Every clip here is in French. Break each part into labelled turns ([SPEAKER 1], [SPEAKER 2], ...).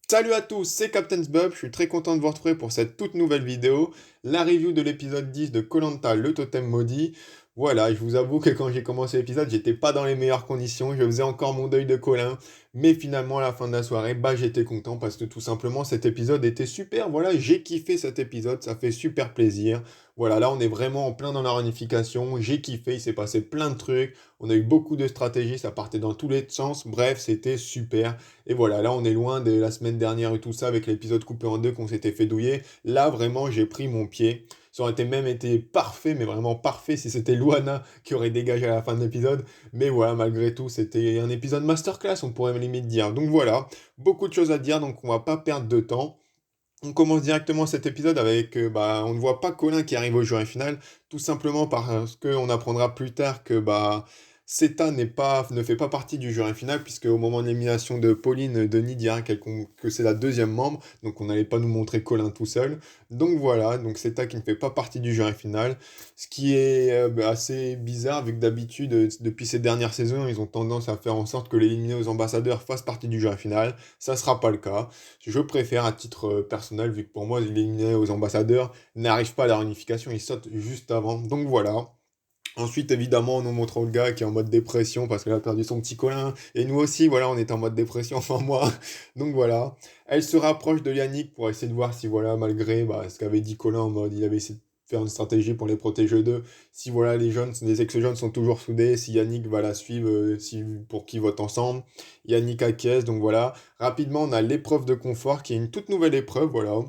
[SPEAKER 1] Salut à tous, c'est Captain Bub, je suis très content de vous retrouver pour cette toute nouvelle vidéo, la review de l'épisode 10 de koh le totem maudit. Voilà, je vous avoue que quand j'ai commencé l'épisode, j'étais pas dans les meilleures conditions, je faisais encore mon deuil de Colin, mais finalement à la fin de la soirée, j'étais content parce que tout simplement cet épisode était super, voilà, j'ai kiffé cet épisode, ça fait super plaisir. Voilà, là on est vraiment en plein dans la réunification, j'ai kiffé, il s'est passé plein de trucs, on a eu beaucoup de stratégies, ça partait dans tous les sens, bref, c'était super. Et voilà, là on est loin de la semaine dernière et tout ça avec l'épisode coupé en deux qu'on s'était fait douiller. Là vraiment j'ai pris mon pied. Ça aurait été même été parfait, mais vraiment parfait si c'était Luana qui aurait dégagé à la fin de l'épisode. Mais voilà, malgré tout, c'était un épisode masterclass, on pourrait limite dire. Donc voilà, beaucoup de choses à dire, donc on va pas perdre de temps. On commence directement cet épisode avec, on ne voit pas Colin qui arrive au jury final, tout simplement parce qu'on apprendra plus tard que Seta ne fait pas partie du jury final, puisque au moment de l'élimination de Pauline, Denis dira que c'est la deuxième membre, donc on n'allait pas nous montrer Colin tout seul. Donc voilà, donc Seta qui ne fait pas partie du jury final, ce qui est assez bizarre, vu que d'habitude, depuis ces dernières saisons, ils ont tendance à faire en sorte que l'éliminer aux ambassadeurs fasse partie du jury final. Ça sera pas le cas. Je préfère à titre personnel, vu que pour moi, l'éliminer aux ambassadeurs n'arrive pas à la réunification, il saute juste avant. Donc voilà. Ensuite, évidemment, on nous montre le gars qui est en mode dépression parce qu'elle a perdu son petit Colin. Et nous aussi, voilà, on est en mode dépression, enfin moi. Donc voilà. Elle se rapproche de Yannick pour essayer de voir si, voilà, malgré ce qu'avait dit Colin en mode, il avait essayé de faire une stratégie pour les protéger d'eux. Si, voilà, les ex-jeunes sont toujours soudés, si Yannick va la suivre, pour qu'ils votent ensemble. Yannick acquiesce, donc voilà. Rapidement, on a l'épreuve de confort qui est une toute nouvelle épreuve, voilà,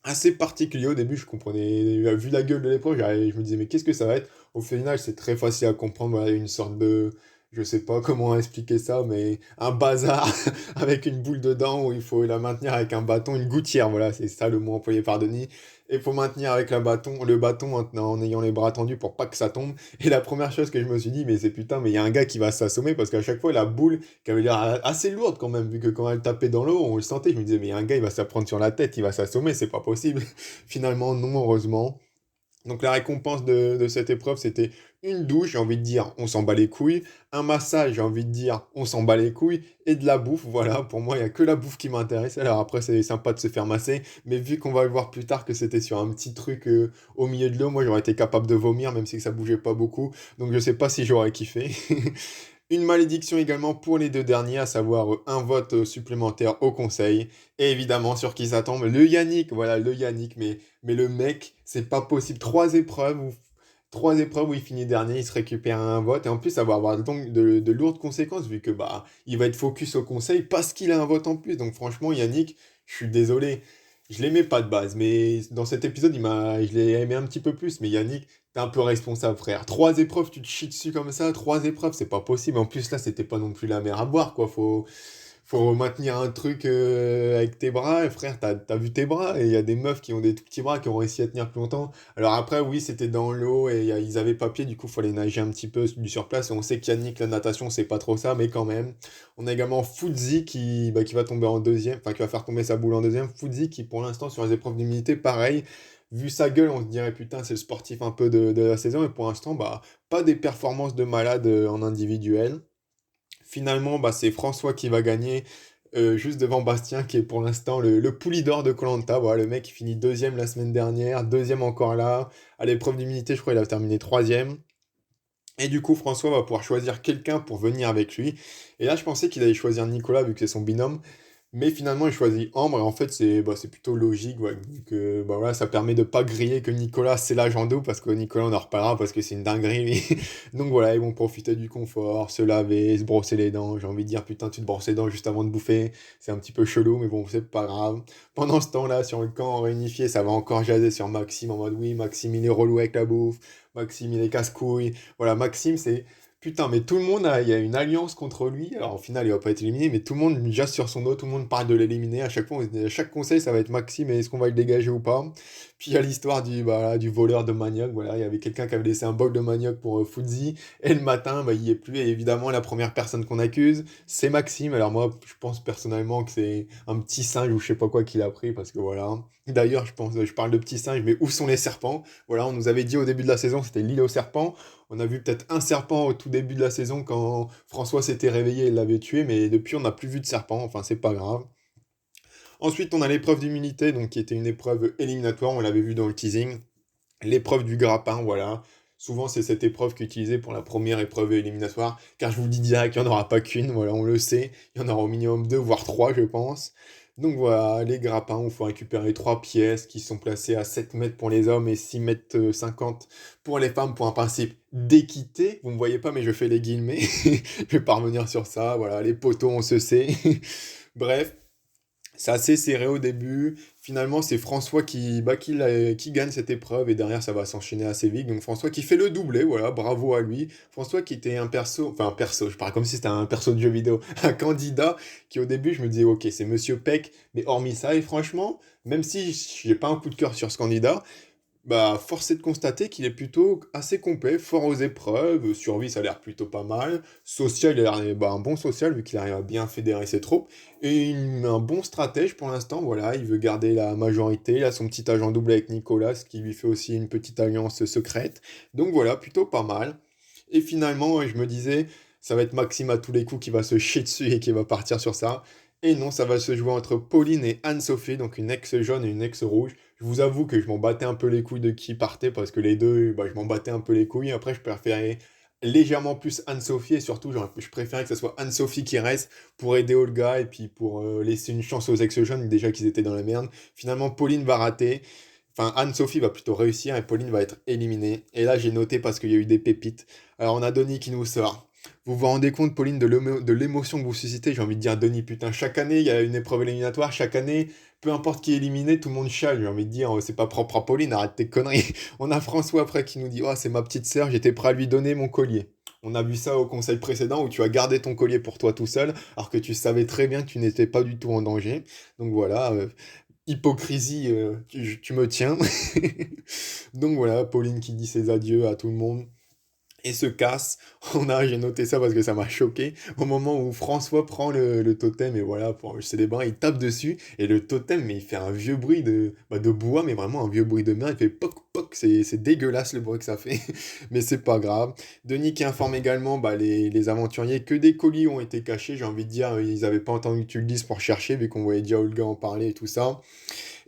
[SPEAKER 1] assez particulier. Au début, je comprenais, vu la gueule de l'épreuve, je me disais, mais qu'est-ce que ça va être? Au final, c'est très facile à comprendre. Voilà, une sorte de, je sais pas comment expliquer ça, mais un bazar avec une boule dedans où il faut la maintenir avec un bâton, une gouttière. Voilà, c'est ça le mot employé par Denis. Et il faut maintenir avec le bâton en ayant les bras tendus pour pas que ça tombe. Et la première chose que je me suis dit, mais c'est putain, mais il y a un gars qui va s'assommer parce qu'à chaque fois, la boule, qui avait l'air assez lourde quand même, vu que quand elle tapait dans l'eau, on le sentait. Je me disais, mais il y a un gars, il va se la prendre sur la tête, il va s'assommer, c'est pas possible. Finalement, non, heureusement. Donc la récompense de cette épreuve, c'était une douche, j'ai envie de dire, on s'en bat les couilles, un massage, j'ai envie de dire, on s'en bat les couilles, et de la bouffe, voilà, pour moi, il n'y a que la bouffe qui m'intéresse. Alors après, c'est sympa de se faire masser, mais vu qu'on va le voir plus tard que c'était sur un petit truc au milieu de l'eau, moi j'aurais été capable de vomir, même si ça bougeait pas beaucoup, donc je sais pas si j'aurais kiffé. Une malédiction également pour les deux derniers, à savoir un vote supplémentaire au conseil. Et évidemment, sur qui ça tombe? Le Yannick, voilà, le Yannick, mais le mec, c'est pas possible. Trois épreuves où il finit dernier, il se récupère un vote, et en plus, ça va avoir donc de lourdes conséquences, vu que il va être focus au conseil parce qu'il a un vote en plus. Donc franchement, Yannick, je suis désolé. Je l'aimais pas de base, mais dans cet épisode, je l'ai aimé un petit peu plus. Mais Yannick, t'es un peu responsable, frère. Trois épreuves, tu te chies dessus comme ça. Trois épreuves, c'est pas possible. En plus, là, c'était pas non plus la mer à boire, quoi. Faut maintenir un truc avec tes bras. Et frère, t'as vu tes bras. Et il y a des meufs qui ont des tout petits bras qui ont réussi à tenir plus longtemps. Alors après, oui, c'était dans l'eau et ils avaient pas pied. Du coup, fallait nager un petit peu du surplace. Et on sait qu'Yannick, la natation, c'est pas trop ça. Mais quand même. On a également Fudzi qui va tomber en deuxième. Enfin, qui va faire tomber sa boule en deuxième. Fudzi qui, pour l'instant, sur les épreuves d'immunité, pareil. Vu sa gueule, on se dirait putain, c'est le sportif un peu de la saison. Et pour l'instant, pas des performances de malade en individuel. Finalement, c'est François qui va gagner, juste devant Bastien, qui est pour l'instant le pouli d'or de koh. Voilà, le mec qui finit deuxième la semaine dernière, deuxième encore là. À l'épreuve d'immunité, je crois qu'il a terminé troisième. Et du coup, François va pouvoir choisir quelqu'un pour venir avec lui. Et là, je pensais qu'il allait choisir Nicolas, vu que c'est son binôme. Mais finalement, il choisit Ambre, et en fait, c'est plutôt logique, ouais, que voilà, ça permet de pas griller que Nicolas, c'est l'agent d'eau, parce que Nicolas, on en reparlera, parce que c'est une dinguerie, lui. Donc voilà, ils vont profiter du confort, se laver, se brosser les dents. J'ai envie de dire, putain, tu te brosses les dents juste avant de bouffer, c'est un petit peu chelou, mais bon, c'est pas grave. Pendant ce temps-là, sur le camp réunifié, ça va encore jaser sur Maxime, en mode, oui, Maxime, il est relou avec la bouffe, Maxime, il est casse-couille. Voilà, Maxime, c'est putain, mais tout le monde il y a une alliance contre lui. Alors au final, il va pas être éliminé, mais tout le monde jase sur son dos, tout le monde parle de l'éliminer. À chaque fois, à chaque conseil, ça va être Maxime, et est-ce qu'on va le dégager ou pas? Puis il y a l'histoire du voleur de manioc. Voilà, il y avait quelqu'un qui avait laissé un bol de manioc pour Fudzi, et le matin, il y est plus. Et évidemment, la première personne qu'on accuse, c'est Maxime. Alors moi, je pense personnellement que c'est un petit singe ou je sais pas quoi qu'il a pris, parce que voilà. D'ailleurs, je parle de petits singes, mais où sont les serpents? Voilà, on nous avait dit au début de la saison, c'était l'île aux serpents. On a vu peut-être un serpent au tout début de la saison quand François s'était réveillé et l'avait tué, mais depuis on n'a plus vu de serpent, enfin c'est pas grave. Ensuite, on a l'épreuve d'immunité, donc qui était une épreuve éliminatoire, on l'avait vu dans le teasing. L'épreuve du grappin, voilà. Souvent, c'est cette épreuve qui est utilisée pour la première épreuve éliminatoire, car je vous dis direct qu'il n'y en aura pas qu'une, voilà, on le sait. Il y en aura au minimum deux, voire trois, je pense. Donc voilà, les grappins, où il faut récupérer trois pièces qui sont placées à 7 mètres pour les hommes et 6 mètres 50 pour les femmes, pour un principe d'équité. Vous ne me voyez pas, mais je fais les guillemets. Je vais pas revenir sur ça, voilà, les poteaux, on se sait. Bref, c'est assez serré au début. Finalement, c'est François qui gagne cette épreuve et derrière, ça va s'enchaîner assez vite. Donc François qui fait le doublé, voilà, bravo à lui. François qui était un perso, enfin un perso, je parle comme si c'était un perso de jeu vidéo, un candidat qui au début, je me disais, ok, c'est Monsieur Peck, mais hormis ça, et franchement, même si j'ai pas un coup de cœur sur ce candidat, bah, force est de constater qu'il est plutôt assez complet, fort aux épreuves, survie ça a l'air plutôt pas mal, social il a l'air bah, un bon social vu qu'il arrive à bien fédérer ses troupes, et un bon stratège pour l'instant, voilà, il veut garder la majorité, il a son petit agent double avec Nicolas, ce qui lui fait aussi une petite alliance secrète, donc voilà, plutôt pas mal. Et finalement, ouais, je me disais, ça va être Maxime à tous les coups qui va se chier dessus et qui va partir sur ça, et non, ça va se jouer entre Pauline et Anne-Sophie, donc une ex jaune et une ex rouge. Je vous avoue que je m'en battais un peu les couilles de qui partait parce que les deux, bah, je m'en battais un peu les couilles. Après, je préférais légèrement plus Anne-Sophie et surtout, je préférais que ce soit Anne-Sophie qui reste pour aider Olga et puis pour laisser une chance aux ex-jeunes, déjà qu'ils étaient dans la merde. Finalement, Pauline va rater. Enfin, Anne-Sophie va plutôt réussir et Pauline va être éliminée. Et là, j'ai noté parce qu'il y a eu des pépites. Alors, on a Denis qui nous sort. Vous vous rendez compte, Pauline, de l'émotion que vous suscitez? J'ai envie de dire, Denis, putain, chaque année, il y a une épreuve éliminatoire. Chaque année, peu importe qui est éliminé, tout le monde chiale. J'ai envie de dire, c'est pas propre à Pauline, arrête tes conneries. On a François après qui nous dit, oh, c'est ma petite sœur, j'étais prêt à lui donner mon collier. On a vu ça au conseil précédent où tu as gardé ton collier pour toi tout seul, alors que tu savais très bien que tu n'étais pas du tout en danger. Donc voilà, hypocrisie, tu me tiens. Donc voilà, Pauline qui dit ses adieux à tout le monde et se casse. J'ai noté ça parce que ça m'a choqué. Au moment où François prend le totem et voilà, pour célébrer, il tape dessus et le totem, mais il fait un vieux bruit de bois, mais vraiment un vieux bruit de main. Il fait poc poc, c'est dégueulasse le bruit que ça fait, mais c'est pas grave. Denis qui informe également bah, les aventuriers que des colis ont été cachés. J'ai envie de dire, ils avaient pas entendu que tu le dises pour chercher, vu qu'on voyait déjà Olga en parler et tout ça.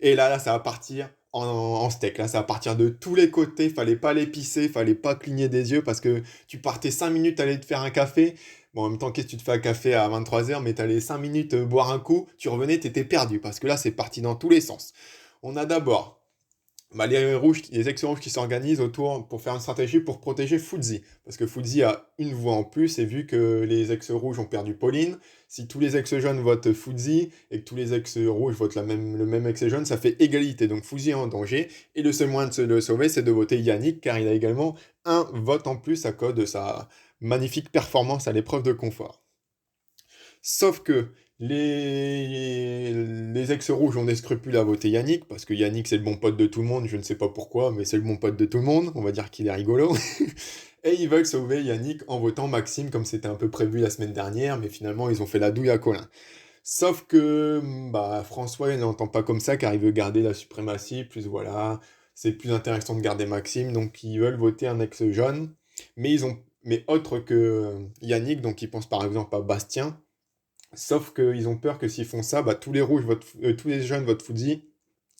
[SPEAKER 1] Et là, ça va partir en steak. Là, ça va partir de tous les côtés. Fallait pas l'épicer, fallait pas cligner des yeux parce que tu partais 5 minutes aller te faire un café. Bon, en même temps, qu'est-ce que tu te fais un café à 23 h, mais t'allais 5 minutes boire un coup, tu revenais, t'étais perdu parce que là, c'est parti dans tous les sens. On a d'abord bah, les ex-rouges qui s'organisent autour pour faire une stratégie pour protéger Fuzzy. Parce que Fuzzy a une voix en plus, et vu que les ex-rouges ont perdu Pauline, si tous les ex-jeunes votent Fuzzy et que tous les ex-rouges votent le même ex-jeune, ça fait égalité. Donc Fuzzy est en danger, et le seul moyen de se le sauver, c'est de voter Yannick, car il a également un vote en plus à cause de sa magnifique performance à l'épreuve de confort. Sauf que les ex-rouges ont des scrupules à voter Yannick, parce que Yannick c'est le bon pote de tout le monde, je ne sais pas pourquoi, mais c'est le bon pote de tout le monde, on va dire qu'il est rigolo. Et ils veulent sauver Yannick en votant Maxime, comme c'était un peu prévu la semaine dernière, mais finalement ils ont fait la douille à Colin. Sauf que bah, François il n'entend pas comme ça, car il veut garder la suprématie, plus voilà, c'est plus intéressant de garder Maxime, donc ils veulent voter un ex-jeune, mais autre que Yannick, donc ils pensent par exemple à Bastien. Sauf qu'ils ont peur que s'ils font ça, bah, tous les jeunes votent Fuzzy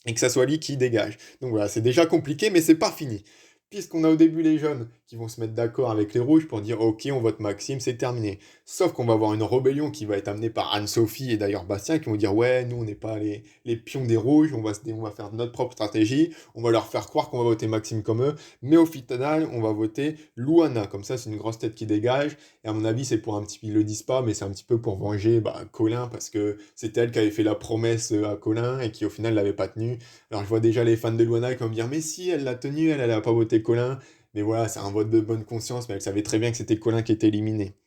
[SPEAKER 1] et que ça soit lui qui dégage. Donc voilà, c'est déjà compliqué, mais c'est pas fini. Puisqu'on a au début les jeunes qui vont se mettre d'accord avec les rouges pour dire ok, on vote Maxime, c'est terminé. Sauf qu'on va avoir une rébellion qui va être amenée par Anne-Sophie et d'ailleurs Bastien qui vont dire ouais, nous on n'est pas les pions des rouges, on va faire notre propre stratégie, on va leur faire croire qu'on va voter Maxime comme eux, mais au final on va voter Louana. Comme ça, c'est une grosse tête qui dégage. Et à mon avis, c'est pour un petit, ils le disent pas, mais c'est un petit peu pour venger bah, Colin parce que c'était elle qui avait fait la promesse à Colin et qui au final l'avait pas tenue. Alors je vois déjà les fans de Luana qui vont me dire mais si elle l'a tenu, elle a pas voté Colin. Mais voilà, c'est un vote de bonne conscience, mais elle savait très bien que c'était Colin qui était éliminé.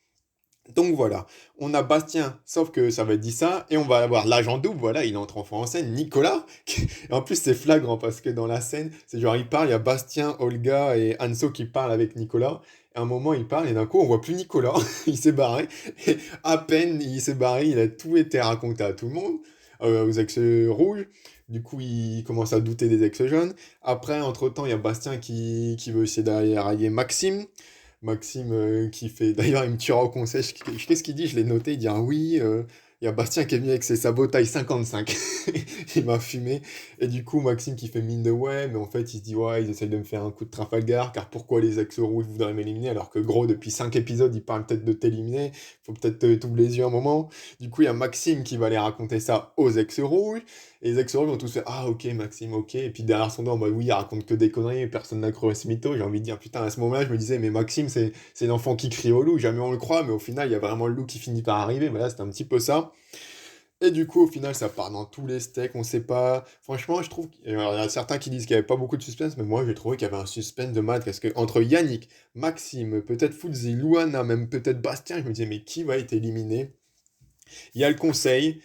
[SPEAKER 1] Donc voilà, on a Bastien, sauf que ça va être dit ça, et on va avoir l'agent double, voilà, il entre enfin en scène, Nicolas, et en plus c'est flagrant parce que dans la scène, c'est genre il parle, il y a Bastien, Olga et Anso qui parlent avec Nicolas, et à un moment il parle, et d'un coup on voit plus Nicolas, il s'est barré, et à peine il s'est barré, il a tout été raconté à tout le monde, aux ex-rouges, du coup il commence à douter des ex-jeunes, après entre-temps il y a Bastien qui veut essayer d'arrailler Maxime, Maxime qui fait. D'ailleurs, il me tuera au conseil. Qu'est-ce qu'il dit? Je l'ai noté. Il dit ah oui, Il y a Bastien qui est venu avec ses sabots taille 55. Il m'a fumé. Et du coup, Maxime qui fait mine de ouais, mais en fait, il se dit ouais, ils essayent de me faire un coup de Trafalgar, car pourquoi les ex-rouges voudraient m'éliminer alors que gros, depuis 5 épisodes, ils parlent peut-être de t'éliminer. Faut peut-être t'ouvrir les yeux un moment. Du coup, il y a Maxime qui va aller raconter ça aux ex-rouges. Et les ex-rouges vont tous faire ah, ok, Maxime, ok. Et puis derrière son dos, en mode oui, il raconte que des conneries, personne n'a cru à ce mytho. J'ai envie de dire putain, à ce moment-là, je me disais, mais Maxime, c'est l'enfant qui crie au loup. Jamais on le croit, mais au final, il y a vraiment le loup qui finit par arriver. Voilà, c'était un petit peu ça. Et du coup, au final, ça part dans tous les steaks, on sait pas. Franchement, je trouve qu'il y a certains qui disent qu'il n'y avait pas beaucoup de suspense, mais moi, j'ai trouvé qu'il y avait un suspense de malade. Parce que entre Yannick, Maxime, peut-être Fuzzy, Luana, même peut-être Bastien, je me disais, mais qui va être éliminé? Il y a le conseil,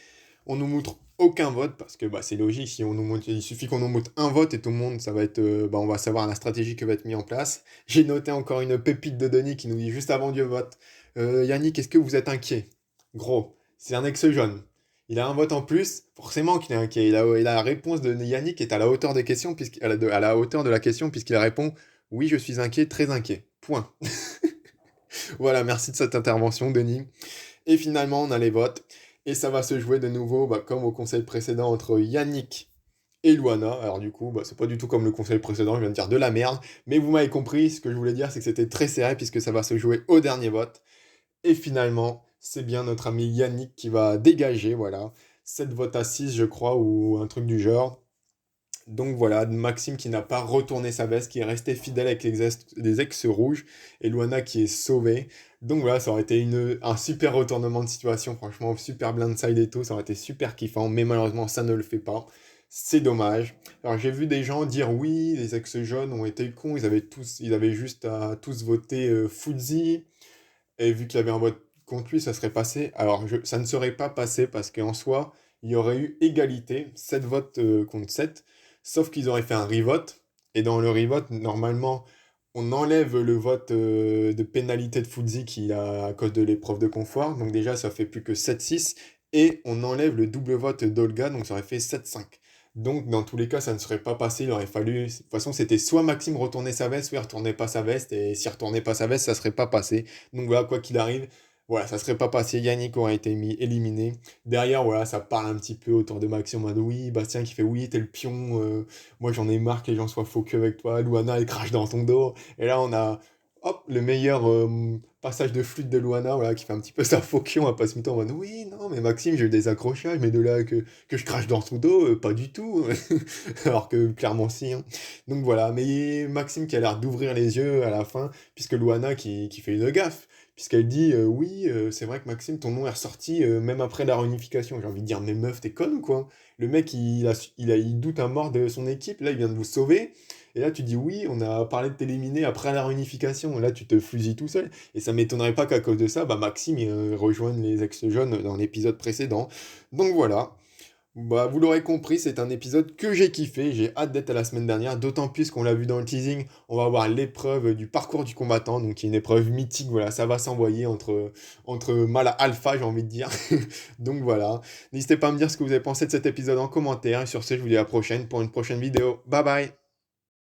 [SPEAKER 1] on nous montre aucun vote, parce que bah, c'est logique, si on nous montre, il suffit qu'on nous montre un vote et tout le monde, ça va être, bah, on va savoir la stratégie qui va être mise en place. J'ai noté encore une pépite de Denis qui nous dit juste avant Dieu vote. Yannick, est-ce que vous êtes inquiet? Gros, c'est un ex-jeune. Il a un vote en plus, forcément qu'il est inquiet. La réponse de Yannick est à la hauteur des questions, à la hauteur de la question, puisqu'il répond oui, je suis inquiet, très inquiet. Point. Voilà, merci de cette intervention, Denis. Et finalement, on a les votes. Et ça va se jouer de nouveau, bah, comme au conseil précédent, entre Yannick et Luana. Alors du coup, bah, c'est pas du tout comme le conseil précédent, je viens de dire de la merde. Mais vous m'avez compris, ce que je voulais dire, c'est que c'était très serré, puisque ça va se jouer au dernier vote. Et finalement, c'est bien notre ami Yannick qui va dégager, voilà. 7 votes à 6, je crois, ou un truc du genre. Donc voilà, Maxime qui n'a pas retourné sa veste, qui est resté fidèle avec les ex rouges, et Luana qui est sauvée. Donc voilà, ça aurait été un super retournement de situation, franchement, super blindside et tout, ça aurait été super kiffant, mais malheureusement ça ne le fait pas. C'est dommage. Alors j'ai vu des gens dire oui, les ex-jeunes ont été cons, ils avaient juste à tous voter Fuzzy, et vu qu'il y avait un vote contre lui, ça serait passé. Alors ça ne serait pas passé parce qu'en soi, il y aurait eu égalité, 7 votes contre 7. Sauf qu'ils auraient fait un revote. Et dans le revote, normalement, on enlève le vote de pénalité de Fuzzy qui a à cause de l'épreuve de confort. Donc déjà, ça fait plus que 7-6. Et on enlève le double vote d'Olga, donc ça aurait fait 7-5. Donc dans tous les cas, ça ne serait pas passé. Il aurait fallu. De toute façon, c'était soit Maxime retournait sa veste, soit il retournait pas sa veste. Et s'il retournait pas sa veste, ça serait pas passé. Donc voilà, quoi qu'il arrive, voilà, ça serait pas passé. Yannick aurait été éliminé. Derrière, voilà, ça parle un petit peu autour de Maxime en mode oui, Bastien qui fait oui, t'es le pion, moi j'en ai marre que les gens soient faux que avec toi, Luana elle crache dans ton dos. Et là, on a, hop, le meilleur passage de flûte de Luana, voilà, qui fait un petit peu sa faux cul, on va pas se mytho en mode oui, non, mais Maxime, j'ai eu des accrochages, mais de là que je crache dans son dos, pas du tout. Alors que clairement si, hein. Donc voilà, mais Maxime qui a l'air d'ouvrir les yeux à la fin, puisque Luana qui fait une gaffe puisqu'elle dit oui, c'est vrai que Maxime, ton nom est ressorti même après la réunification. J'ai envie de dire, mais meuf, t'es conne ou quoi? Le mec, il doute à mort de son équipe, là, il vient de vous sauver. Et là, tu dis oui, on a parlé de t'éliminer après la réunification. Là, tu te fusilles tout seul. Et ça m'étonnerait pas qu'à cause de ça, bah, Maxime rejoigne les ex-jeunes dans l'épisode précédent. Donc voilà. Bah, vous l'aurez compris, c'est un épisode que j'ai kiffé. J'ai hâte d'être à la semaine dernière, d'autant plus qu'on l'a vu dans le teasing. On va avoir l'épreuve du parcours du combattant, donc qui est une épreuve mythique. Voilà, ça va s'envoyer entre mal à alpha, j'ai envie de dire. Donc voilà. N'hésitez pas à me dire ce que vous avez pensé de cet épisode en commentaire. Et sur ce, je vous dis à la prochaine pour une prochaine vidéo. Bye bye!